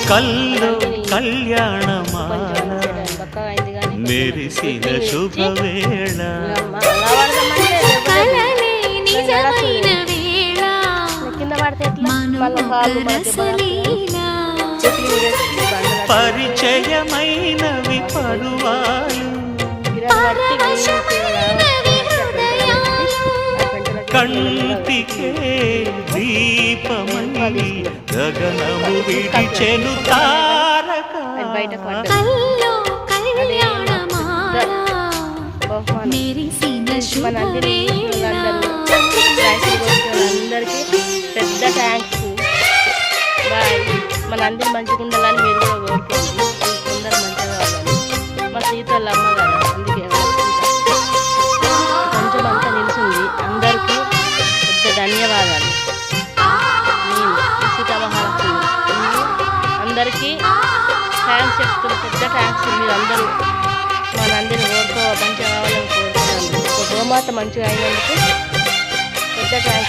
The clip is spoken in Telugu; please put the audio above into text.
కల్లో కళ్యాణమాల మెరిసిన శుభవేళ పరిచయమైనవి పరువాలు కంటికే దీపమై గగనము విడిచెను తారక అందరికీ పెద్ద థ్యాంక్స్. బాయ్. మనందరూ మంచిగా ఉండాలని మీరు కూడా కోరుకోండి. అందరూ మంచిగా కావాలి. మా సీతల అమ్మ కదా, అందుకే కొంచెం అంతా నిలిచింది. అందరికీ పెద్ద ధన్యవాదాలు. నేను సీతామహాలక్ష్మి అందరికీ థ్యాంక్స్ చెప్తున్నా. పెద్ద థ్యాంక్స్. మీరు అందరూ మనందరూ మంచిగా కావాలని కోరుతున్నాను. ఒక గోమాత మంచిగా అయినందుకు పెద్ద థ్యాంక్స్.